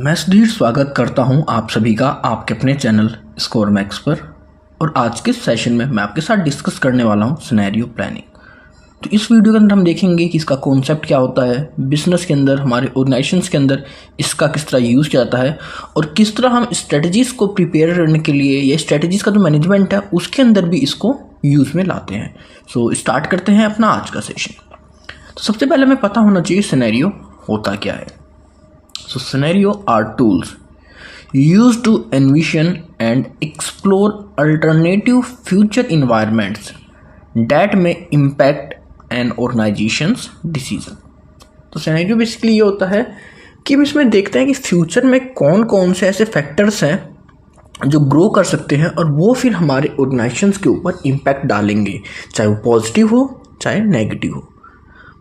मैं सुधीर स्वागत करता हूं आप सभी का आपके अपने चैनल स्कोर मैक्स पर। और आज के सेशन में मैं आपके साथ डिस्कस करने वाला हूं सिनेरियो प्लानिंग। तो इस वीडियो के अंदर हम देखेंगे कि इसका कॉन्सेप्ट क्या होता है, बिजनेस के अंदर, हमारे ऑर्गेनाइजेशंस के अंदर इसका किस तरह यूज़ किया जाता है और किस तरह हम स्ट्रेटजीज़ को प्रिपेयर करने के लिए या स्ट्रेटजीज़ का जो मैनेजमेंट है उसके अंदर भी इसको यूज़ में लाते हैं। सो स्टार्ट करते हैं अपना आज का सेशन। तो सबसे पहले हमें पता होना चाहिए सिनेरियो होता क्या है। So scenario are tools used to envision and explore alternative future environments that may impact an organization's decision। तो scenario बेसिकली ये होता है कि हम इसमें देखते हैं कि फ्यूचर में कौन कौन से ऐसे फैक्टर्स हैं जो ग्रो कर सकते हैं और वो फिर हमारे ऑर्गेनाइजेशंस के ऊपर इम्पैक्ट डालेंगे, चाहे वो पॉजिटिव हो चाहे नेगेटिव हो।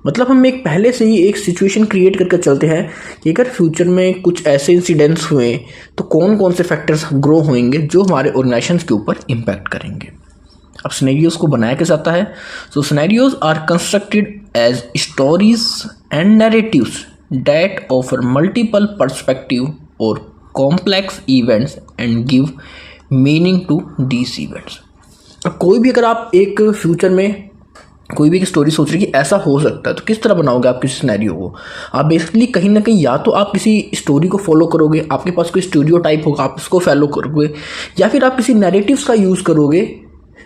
मतलब हम एक पहले से ही एक सिचुएशन क्रिएट करके चलते हैं कि अगर फ्यूचर में कुछ ऐसे इंसिडेंट्स हुए तो कौन कौन से फैक्टर्स ग्रो होंगे जो हमारे ऑर्गेनाइजेशंस के ऊपर इम्पैक्ट करेंगे। अब सिनेरियोज को बनाया कैसे जाता है। So scenarios are constructed as stories and narratives that offer multiple perspective और complex events and give meaning to these events. कोई भी अगर आप एक फ्यूचर में कोई भी एक स्टोरी सोच रही कि ऐसा हो सकता है तो किस तरह बनाओगे आप किसी सिनेरियो को। आप बेसिकली कहीं ना कहीं या तो आप किसी स्टोरी को फॉलो करोगे, आपके पास कोई स्टूडियो टाइप होगा आप उसको फॉलो करोगे, या फिर आप किसी नैरेटिव्स का यूज़ करोगे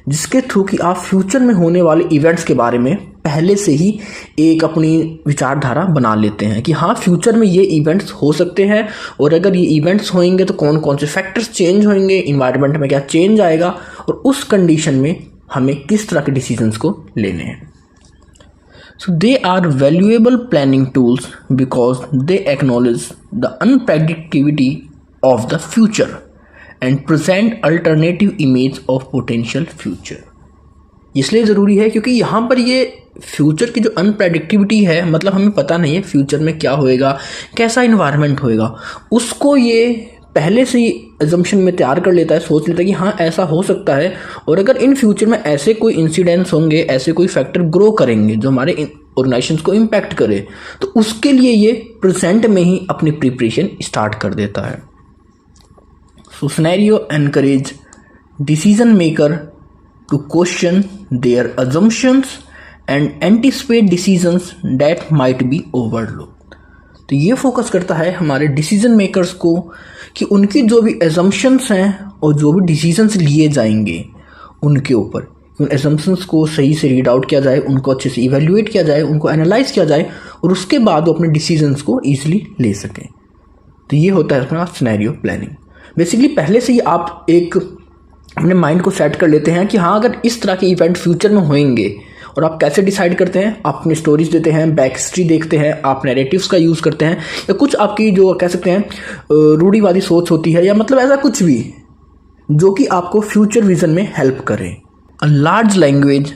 जिसके थ्रू कि आप फ्यूचर में होने वाले इवेंट्स के बारे में पहले से ही एक अपनी विचारधारा बना लेते हैं कि हाँ फ्यूचर में ये इवेंट्स हो सकते हैं और अगर ये इवेंट्स होंगे तो कौन कौन से फैक्टर्स चेंज होंगे, इन्वायरमेंट में क्या चेंज आएगा और उस कंडीशन में हमें किस तरह के डिसीजंस को लेने हैं। So they are valuable planning tools because they acknowledge the unpredictivity of the future and present alternative image of potential future. इसलिए ज़रूरी है क्योंकि यहाँ पर ये फ्यूचर की जो अनप्रेडिक्टिविटी है, मतलब हमें पता नहीं है फ्यूचर में क्या होएगा, कैसा इन्वायरमेंट होएगा, उसको ये पहले से ही एजम्पशन में तैयार कर लेता है, सोच लेता है कि हाँ ऐसा हो सकता है और अगर इन फ्यूचर में ऐसे कोई इंसिडेंट्स होंगे, ऐसे कोई फैक्टर ग्रो करेंगे जो हमारे ऑर्गेनाइजेशंस को इम्पैक्ट करे तो उसके लिए ये प्रेजेंट में ही अपनी प्रिपरेशन स्टार्ट कर देता है। So scenario encourage decision maker to question their assumptions and anticipate decisions that might be overlooked. तो ये फोकस करता है हमारे डिसीजन मेकर्स को कि उनकी जो भी एजम्पशंस हैं और जो भी डिसीजंस लिए जाएंगे उनके ऊपर उन एजम्पशंस को सही से रीड आउट किया जाए, उनको अच्छे से इवेल्युएट किया जाए, उनको एनालाइज किया जाए और उसके बाद वो अपने डिसीजंस को ईजिली ले सकें। तो ये होता है अपना सिनेरियो प्लानिंग। बेसिकली पहले से ही आप एक अपने माइंड को सेट कर लेते हैं कि हाँ अगर इस तरह के इवेंट फ्यूचर में होंगे। और आप कैसे डिसाइड करते हैं, आप अपनी स्टोरीज देते हैं, बैक हिस्ट्री देखते हैं, आप नैरेटिव्स का यूज़ करते हैं या कुछ आपकी जो कह सकते हैं रूढ़िवादी सोच होती है या मतलब ऐसा कुछ भी जो कि आपको फ्यूचर विजन में हेल्प करे। A large language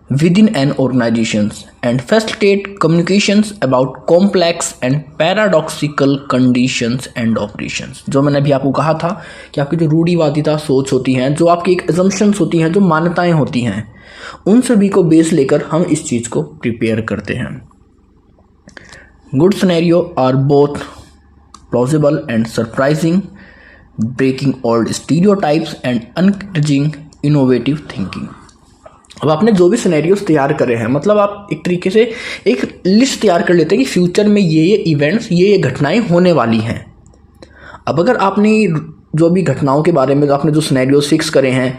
within an organization and facilitate communications about complex and paradoxical conditions and operations. जो मैंने अभी आपको कहा था कि आपकी जो रूढ़िवादिता सोच होती हैं, जो आपकी एक एजम्पशंस होती हैं, जो मान्यताएं होती हैं, उन सभी को बेस लेकर हम इस चीज़ को प्रिपेयर करते हैं। Good scenario are both plausible and surprising, breaking old stereotypes and encouraging innovative thinking. अब आपने जो भी सिनेरियोस तैयार करे हैं, मतलब आप एक तरीके से एक लिस्ट तैयार कर लेते हैं कि फ्यूचर में ये इवेंट्स, ये घटनाएं होने वाली हैं। अब अगर आपने जो भी घटनाओं के बारे में जो आपने जो सिनेरियोस फिक्स करे हैं,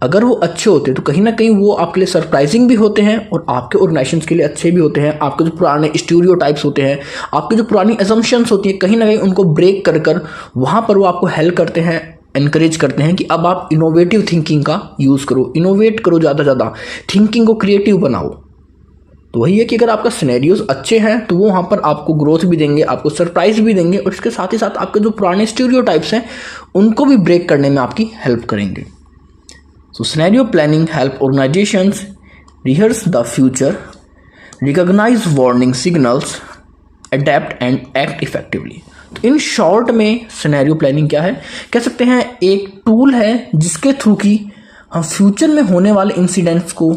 अगर वो अच्छे होते हैं तो कहीं ना कहीं वो आपके लिए सरप्राइजिंग भी होते हैं और आपके ऑर्गेनाइजेशंस के लिए अच्छे भी होते हैं। आपके जो पुराने स्टीरियोटाइप्स होते हैं, आपकी जो पुरानी एजम्पशंस होती हैं, कहीं ना कहीं उनको ब्रेक कर कर वहाँ पर वो आपको हेल्प करते हैं, एनकरेज करते हैं कि अब आप इनोवेटिव थिंकिंग का यूज़ करो, इनोवेट करो, ज़्यादा ज़्यादा थिंकिंग को क्रिएटिव बनाओ। तो वही है कि अगर आपका सिनेरियोज अच्छे हैं तो वो वहाँ पर आपको ग्रोथ भी देंगे, आपको सरप्राइज भी देंगे और इसके साथ ही साथ आपके जो पुराने स्टीरियोटाइप्स हैं उनको भी ब्रेक करने में आपकी हेल्प करेंगे। So scenario planning help organizations rehearse the future, recognize warning signals, adapt and act effectively। तो इन शॉर्ट में सिनेरियो प्लानिंग क्या है, कह सकते हैं एक टूल है जिसके थ्रू की हम फ्यूचर में होने वाले इंसिडेंट्स को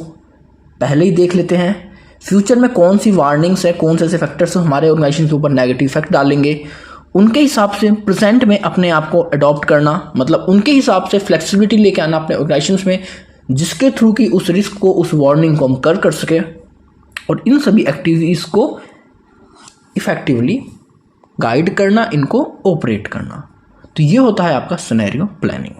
पहले ही देख लेते हैं। फ्यूचर में कौन सी वार्निंग्स है, कौन से ऐसे फैक्टर्स हमारे ऑर्गेनाइजेशन के ऊपर नेगेटिव इफेक्ट डालेंगे, उनके हिसाब से प्रेजेंट में अपने आप को अडॉप्ट करना, मतलब उनके हिसाब से फ्लेक्सिबिलिटी लेके आना अपने ऑर्गेनाइजेशंस में, जिसके थ्रू कि उस रिस्क को, उस वार्निंग को हम कर सके और इन सभी एक्टिविटीज़ को इफेक्टिवली गाइड करना, इनको ऑपरेट करना। तो ये होता है आपका सिनेरियो प्लानिंग।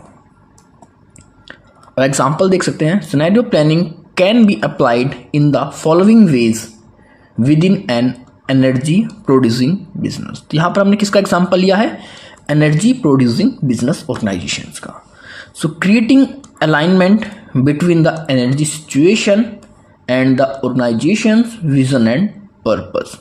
और एग्जांपल देख सकते हैं, scenario planning can be applied in the following veg with in an energy producing business. तो यहाँ पर हमने किसका एग्जांपल लिया है? एनर्जी प्रोड्यूसिंग बिजनेस ऑर्गेनाइजेशंस का। सो creating alignment between the energy situation and the organisations vision and purpose.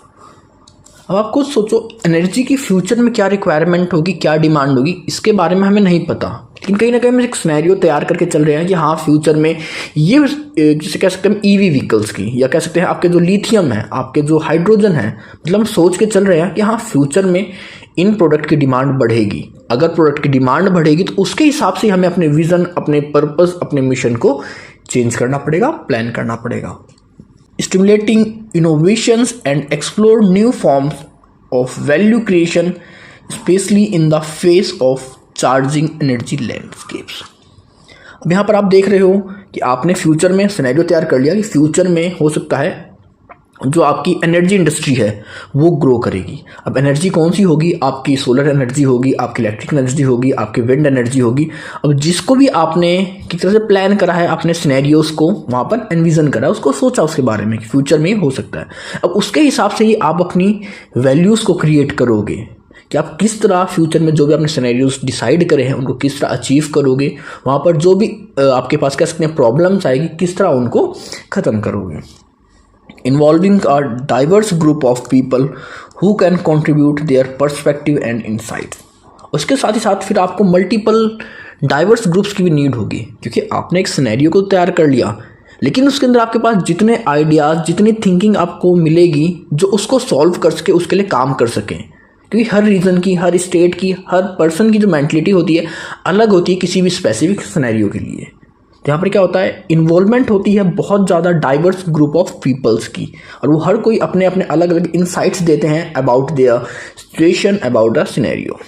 अब आप खुद सोचो, एनर्जी की फ्यूचर में क्या रिक्वायरमेंट होगी, क्या डिमांड होगी, इसके बारे में हमें नहीं पता, लेकिन कहीं ना कहीं हम एक सिनेरियो तैयार करके चल रहे हैं कि हाँ फ्यूचर में ये, जिसे कह सकते हैं हम ईवी व्हीकल्स की, या कह सकते हैं आपके जो लिथियम है, आपके जो हाइड्रोजन है, मतलब हम सोच के चल रहे हैं कि हाँ फ्यूचर में इन प्रोडक्ट की डिमांड बढ़ेगी। अगर प्रोडक्ट की डिमांड बढ़ेगी तो उसके हिसाब से हमें अपने विजन, अपने पर्पस, अपने मिशन को चेंज करना पड़ेगा, प्लान करना पड़ेगा। Stimulating innovations and explore new forms of value creation, especially in the face of charging energy landscapes। अब यहाँ पर आप देख रहे हो कि आपने फ्यूचर में सिनेरियो तैयार कर लिया कि फ्यूचर में हो सकता है जो आपकी एनर्जी इंडस्ट्री है वो ग्रो करेगी। अब एनर्जी कौन सी होगी? आपकी सोलर एनर्जी होगी, आपकी इलेक्ट्रिक एनर्जी होगी, आपकी विंड एनर्जी होगी। अब जिसको भी आपने किस तरह से प्लान करा है, अपने सिनेरियोज को वहाँ पर एनविजन करा, उसको सोचा उसके बारे में कि फ्यूचर में हो सकता है। अब उसके हिसाब से ही आप अपनी वैल्यूज़ को क्रिएट करोगे कि आप किस तरह फ्यूचर में जो भी आपने सिनेरियोज डिसाइड करे हैं उनको किस तरह अचीव करोगे, वहाँ पर जो भी आपके पास कह सकते हैं प्रॉब्लम्स आएगी, किस तरह उनको ख़त्म करोगे। Involving a diverse group of people who can contribute their perspective and insights। उसके साथ ही साथ फिर आपको मल्टीपल डाइवर्स ग्रुप्स की भी नीड होगी, क्योंकि आपने एक सिनेरियो को तैयार कर लिया, लेकिन उसके अंदर आपके पास जितने आइडियाज़, जितनी थिंकिंग आपको मिलेगी जो उसको सॉल्व कर सके, उसके लिए काम कर सकें। क्योंकि हर रीजन की, हर स्टेट की, हर पर्सन की जो मेंटलिटी होती है अलग होती है किसी भी स्पेसिफिक सिनेरियो के लिए। तो यहाँ पर क्या होता है, इन्वॉल्वमेंट होती है बहुत ज़्यादा डाइवर्स ग्रुप ऑफ पीपल्स की, और वो हर कोई अपने अपने अलग अलग इंसाइट्स देते हैं about their situation, about the scenario,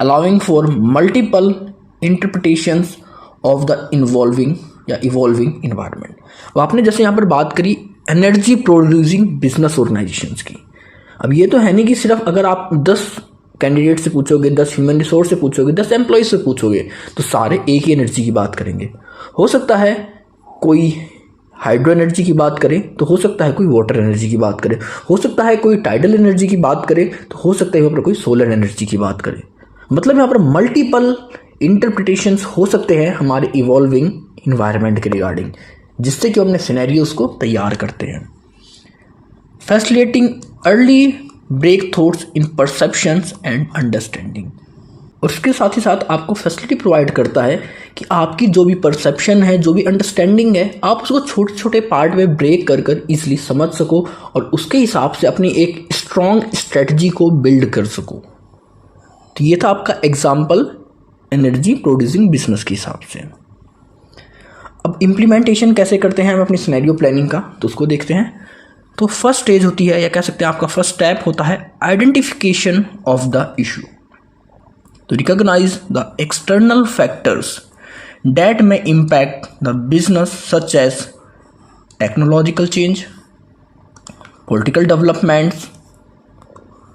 allowing for multiple interpretations of the evolving environment. अब आपने जैसे यहाँ पर बात करी एनर्जी प्रोड्यूसिंग बिजनेस ऑर्गेनाइजेशंस की। अब ये तो है नहीं कि सिर्फ अगर आप 10 कैंडिडेट से पूछोगे, 10 ह्यूमन रिसोर्स से पूछोगे, 10 एम्प्लॉयज से पूछोगे तो सारे एक ही एनर्जी की बात करेंगे। हो सकता है कोई हाइड्रो एनर्जी की बात करे, तो हो सकता है कोई वाटर एनर्जी की बात करे, हो सकता है कोई टाइडल एनर्जी की बात करे, तो हो सकता है यहाँ पर कोई सोलर एनर्जी की बात करे। मतलब यहाँ पर मल्टीपल इंटरप्रिटेशंस हो सकते हैं हमारे इवॉल्विंग इन्वायरमेंट के रिगार्डिंग, जिससे कि हम अपने सिनेरियोज को तैयार करते हैं। Facilitating early break thoughts in perceptions and understanding. और उसके साथ ही साथ आपको फैसिलिटी प्रोवाइड करता है कि आपकी जो भी परसेप्शन है, जो भी अंडरस्टैंडिंग है, आप उसको छोटे छोटे पार्ट में ब्रेक कर कर ईजिली समझ सको और उसके हिसाब से अपनी एक स्ट्रॉन्ग स्ट्रेटजी को बिल्ड कर सको। तो ये था आपका एग्जाम्पल एनर्जी प्रोड्यूसिंग बिजनेस के हिसाब से। अब इम्प्लीमेंटेशन कैसे करते हैं हम अपनी सिनेरियो प्लानिंग का, तो उसको देखते हैं। तो फर्स्ट स्टेज होती है, या कह सकते हैं आपका फर्स्ट स्टेप होता है आइडेंटिफिकेशन ऑफ द इशू। तो recognise the external factors that may impact the business such as technological change, political developments,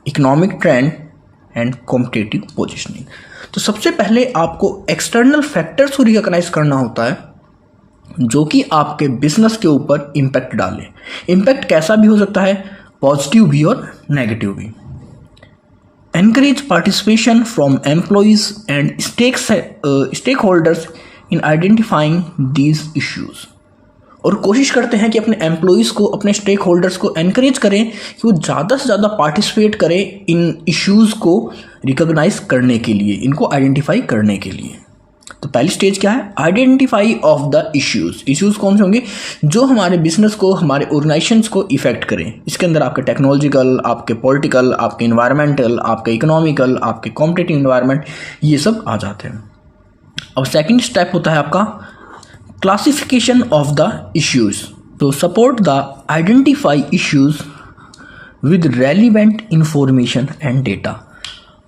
economic trend and competitive positioning. तो सबसे पहले आपको एक्सटर्नल फैक्टर्स को रिकॉग्नाइज करना होता है जो कि आपके बिजनेस के ऊपर इम्पैक्ट डाले। इम्पैक्ट कैसा भी हो सकता है, पॉजिटिव भी और नेगेटिव भी। Encourage participation from employees and stakeholders in identifying these issues. और कोशिश करते हैं कि अपने एम्प्लॉयज़ को, अपने स्टेक होल्डर्स को एनकरेज करें कि वो ज़्यादा से ज़्यादा पार्टिसिपेट करें इन इश्यूज़ को रिकॉग्नाइज करने के लिए, इनको आइडेंटिफाई करने के लिए। तो पहली स्टेज क्या है, identify of the issues. Issues कौन से होंगे, जो हमारे बिजनेस को, हमारे ऑर्गेनाइजेशंस को इफेक्ट करें। इसके अंदर आपके टेक्नोलॉजिकल, आपके पॉलिटिकल, आपके इन्वायरमेंटल, आपके इकोनॉमिकल, आपके कॉम्पिटिटिव इन्वायरमेंट, ये सब आ जाते हैं। अब सेकंड स्टेप होता है आपका क्लासिफिकेशन ऑफ द इश्यूज़। तो support the identify issues with relevant information and data.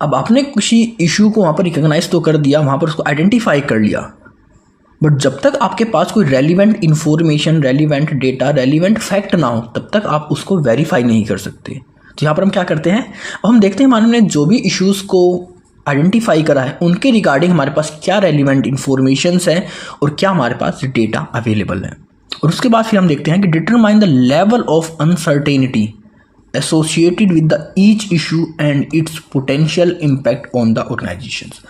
अब आपने किसी इशू को वहाँ पर रिकॉग्नाइज तो कर दिया, वहाँ पर उसको आइडेंटिफाई कर लिया, बट जब तक आपके पास कोई relevant information, relevant data, relevant fact ना हो, तब तक आप उसको वेरीफाई नहीं कर सकते। तो यहाँ पर हम क्या करते हैं, अब हम देखते हैं मानो ने जो भी इश्यूज़ को आइडेंटिफाई करा है उनके रिगार्डिंग हमारे पास क्या रेलिवेंट इंफॉर्मेशंस हैं और क्या हमारे पास डेटा अवेलेबल है। और उसके बाद फिर हम देखते हैं कि determine the level of uncertainty associated with the each issue and it's potential impact on the organisations.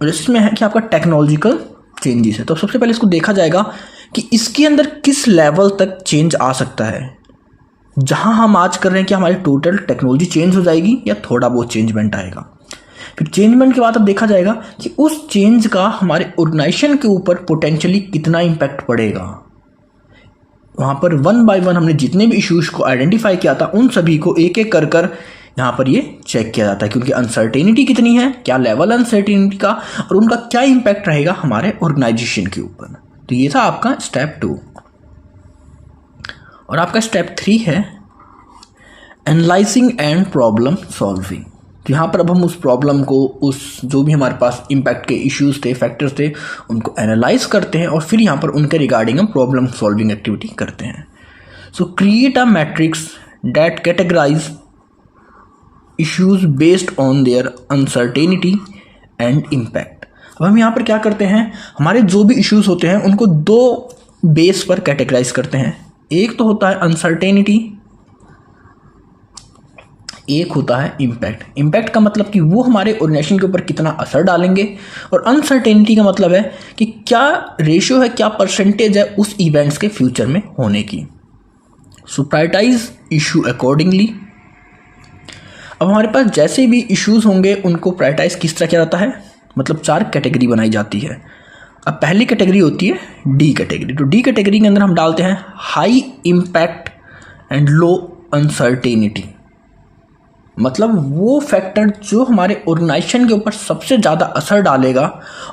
और इसमें है कि आपका टेक्नोलॉजिकल चेंजेस है, तो सबसे पहले इसको देखा जाएगा कि इसके अंदर किस लेवल तक चेंज आ सकता है। जहां हम आज कर रहे हैं कि हमारी टोटल टेक्नोलॉजी चेंज हो जाएगी या थोड़ा बहुत चेंजमेंट आएगा। फिर चेंजमेंट के बाद अब देखा जाएगा कि उस चेंज का हमारे ऑर्गेनाइजेशन के ऊपर पोटेंशियली कितना इम्पैक्ट पड़ेगा। वहाँ पर वन बाय वन हमने जितने भी इश्यूज को आइडेंटिफाई किया था उन सभी को एक एक कर कर यहाँ पर ये चेक किया जाता है कि उनकी अनसर्टेनिटी कितनी है, क्या लेवल अनसर्टेनिटी का, और उनका क्या इम्पैक्ट रहेगा हमारे ऑर्गेनाइजेशन के ऊपर। तो ये था आपका स्टेप 2। और आपका स्टेप 3 है एनालाइजिंग एंड प्रॉब्लम सॉल्विंग। तो यहाँ पर अब हम उस प्रॉब्लम को, उस जो भी हमारे पास इम्पैक्ट के इश्यूज थे, फैक्टर्स थे, उनको एनालाइज करते हैं और फिर यहाँ पर उनके रिगार्डिंग हम प्रॉब्लम सॉल्विंग एक्टिविटी करते हैं। So create a matrix that categorize issues based on their uncertainty and impact. अब हम यहाँ पर क्या करते हैं, हमारे जो भी इश्यूज होते हैं उनको 2 बेस पर कैटेगराइज करते हैं। एक तो होता है अनसर्टेनिटी, एक होता है इम्पैक्ट। इम्पैक्ट का मतलब कि वो हमारे ऑर्गेनाइजेशन के ऊपर कितना असर डालेंगे, और अनसर्टेनिटी का मतलब है कि क्या रेशियो है, क्या परसेंटेज है उस इवेंट्स के फ्यूचर में होने की। सो प्रायोरिटाइज इशू अकॉर्डिंगली। अब हमारे पास जैसे भी इश्यूज होंगे उनको प्रायोरिटाइज किस तरह किया जाता है, मतलब 4 कैटेगरी बनाई जाती है। अब पहली कैटेगरी होती है डी कैटेगरी। तो डी कैटेगरी के अंदर हम डालते हैं high impact and low uncertainty. मतलब वो फैक्टर जो हमारे ऑर्गेनाइजेशन के ऊपर सबसे ज़्यादा असर डालेगा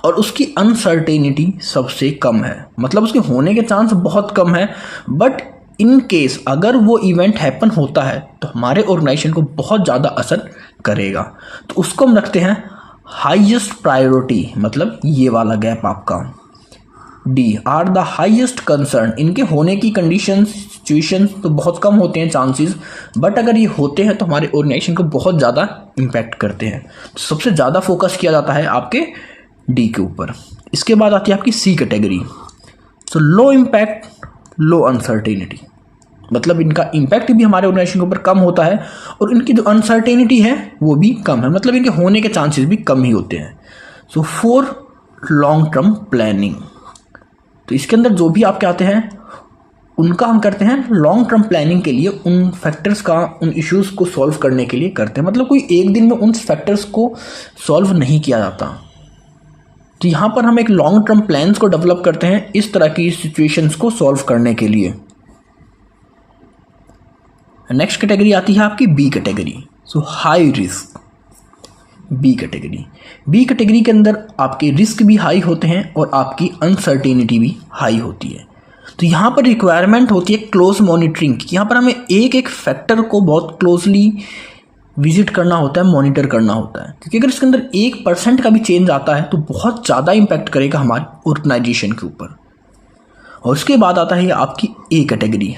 और उसकी अनसर्टेनिटी सबसे कम है, मतलब उसके होने के चांस बहुत कम है, बट इन केस अगर वो इवेंट हैपन होता है तो हमारे ऑर्गेनाइजेशन को बहुत ज़्यादा असर करेगा। तो उसको हम रखते हैं हाईएस्ट प्रायोरिटी, मतलब ये वाला गैप आपका D R the highest concern. इनके होने की कंडीशंस, सिचुएशंस तो बहुत कम होते हैं चांसेस, बट अगर ये होते हैं तो हमारे ऑर्गेनाइजेशन को बहुत ज़्यादा इम्पैक्ट करते हैं। तो सबसे ज़्यादा फोकस किया जाता है आपके डी के ऊपर। इसके बाद आती है आपकी सी कैटेगरी। सो लो इम्पैक्ट लो अनसर्टेनिटी, मतलब इनका इम्पैक्ट भी हमारे ऑर्गेनाइजेशन के ऊपर कम होता है और इनकी जो अनसर्टेनिटी है वो भी कम है, मतलब इनके होने के चांसेस भी कम ही होते हैं। सो 4 लॉन्ग टर्म प्लानिंग। तो इसके अंदर जो भी आपके आते हैं उनका हम करते हैं लॉन्ग टर्म प्लानिंग के लिए, उन फैक्टर्स का, उन इश्यूज को सॉल्व करने के लिए करते हैं। मतलब कोई एक दिन में उन फैक्टर्स को सॉल्व नहीं किया जाता। तो यहाँ पर हम एक लॉन्ग टर्म प्लान्स को डेवलप करते हैं इस तरह की सिचुएशंस को सॉल्व करने के लिए। नेक्स्ट कैटेगरी आती है आपकी B category. So high risk B category. B category के अंदर आपके रिस्क भी हाई होते हैं और आपकी अनसर्टेनिटी भी हाई होती है। तो यहाँ पर रिक्वायरमेंट होती है क्लोज मॉनिटरिंग की। यहाँ पर हमें एक एक फैक्टर को बहुत क्लोजली विजिट करना होता है, मॉनिटर करना होता है, क्योंकि अगर इसके अंदर 1% का भी चेंज आता है तो बहुत ज़्यादा इम्पैक्ट करेगा हमारे ऑर्गेनाइजेशन के ऊपर। और उसके बाद आता है आपकी A category,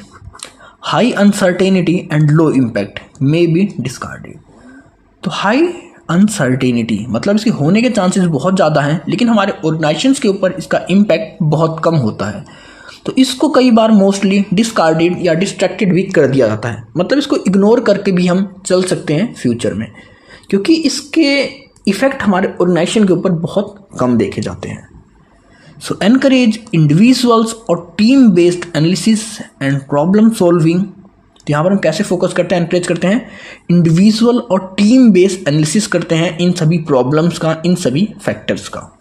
high uncertainty and low impact may be discarded. तो हाई अनसर्टेनिटी मतलब इसके होने के चांसेस बहुत ज़्यादा हैं, लेकिन हमारे ऑर्गेनाइजेशंस के ऊपर इसका इम्पैक्ट बहुत कम होता है। तो इसको कई बार मोस्टली डिस्कार्डेड या डिस्ट्रैक्टेड भी कर दिया जाता है, मतलब इसको इग्नोर करके भी हम चल सकते हैं फ्यूचर में, क्योंकि इसके इफ़ेक्ट हमारे ऑर्गेनाइजेशन के ऊपर बहुत कम देखे जाते हैं। सो एनकरेज इंडिविजुअल्स और team based analysis and problem solving. तो यहाँ पर हम कैसे फोकस करते हैं, एनकरेज करते हैं इंडिविजुअल और टीम बेस्ड एनालिसिस करते हैं इन सभी प्रॉब्लम्स का, इन सभी फैक्टर्स का।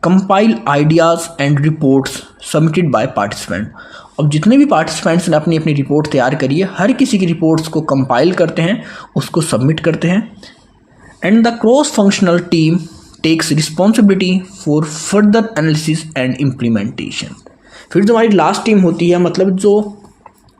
Compile ideas and reports submitted by participant. अब जितने भी पार्टिसिपेंट्स ने अपनी अपनी रिपोर्ट तैयार करी है, हर किसी की रिपोर्ट्स को कंपाइल करते हैं, उसको सबमिट करते हैं। And the cross functional team takes responsibility for further analysis and implementation. फिर जो हमारी लास्ट टीम होती है, मतलब जो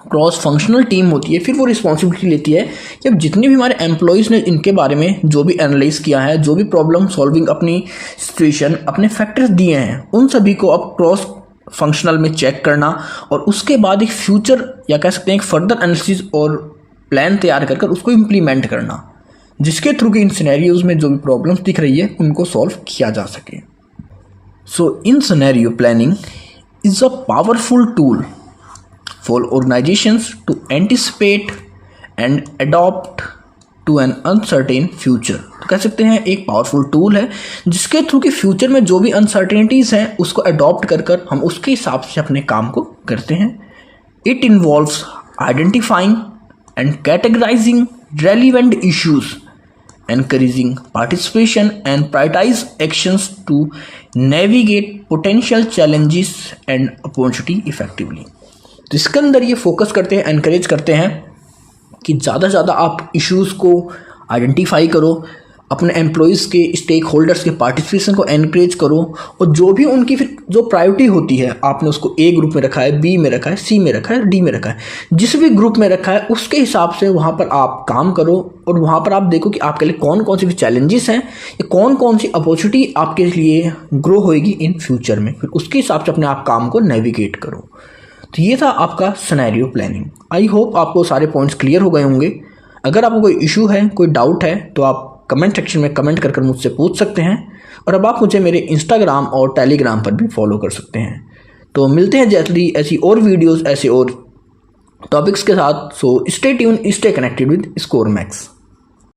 क्रॉस फंक्शनल टीम होती है, फिर वो रिस्पॉन्सिबिलिटी लेती है कि अब जितने भी हमारे एम्प्लॉयज़ ने इनके बारे में जो भी एनालाइज किया है, जो भी प्रॉब्लम सॉल्विंग अपनी सिचुएशन अपने फैक्टर्स दिए हैं, उन सभी को अब क्रॉस फंक्शनल में चेक करना और उसके बाद एक फ्यूचर या कह सकते हैं एक फर्दर एनालिसिस और प्लान तैयार कर उसको इम्प्लीमेंट करना, जिसके थ्रू कि इन सिनेरियोज में जो भी प्रॉब्लम्स दिख रही है उनको सॉल्व किया जा सके। So in scenario planning is a powerful tool for organizations to anticipate and adopt to an uncertain future। तो कह सकते हैं एक पावरफुल टूल है जिसके थ्रू कि फ्यूचर में जो भी अनसर्टेनिटीज़ हैं उसको अडॉप्ट कर हम उसके हिसाब से अपने काम को करते हैं। It involves identifying and categorising relevant issues, encouraging participation and prioritize actions to navigate potential challenges and opportunity effectively। तो इसके अंदर ये फोकस करते हैं, एनकरेज करते हैं कि ज़्यादा से ज़्यादा आप इश्यूज़ को आइडेंटिफाई करो, अपने एम्प्लॉयज़ के स्टेक होल्डर्स के पार्टिसिपेशन को एनकरेज करो और जो भी उनकी फिर जो प्रायोरिटी होती है, आपने उसको ए ग्रुप में रखा है, बी में रखा है, सी में रखा है, डी में रखा है, जिस भी ग्रुप में रखा है उसके हिसाब से वहाँ पर आप काम करो और वहाँ पर आप देखो कि आपके लिए कौन कौन सी भी चैलेंजेस हैं या कौन कौन सी अपॉर्चुनिटी आपके लिए ग्रो होएगी इन फ्यूचर में, फिर उसके हिसाब से अपने आप काम को नेविगेट करो। तो ये था आपका सिनेरियो प्लानिंग। आई होप आपको सारे पॉइंट्स क्लियर हो गए होंगे। अगर आपको कोई इशू है, कोई डाउट है तो आप कमेंट सेक्शन में कमेंट कर मुझसे पूछ सकते हैं और अब आप मुझे मेरे इंस्टाग्राम और टेलीग्राम पर भी फॉलो कर सकते हैं। तो मिलते हैं जल्दी ऐसी और वीडियोस, ऐसे और टॉपिक्स के साथ। So stay tune, stay connected with score max.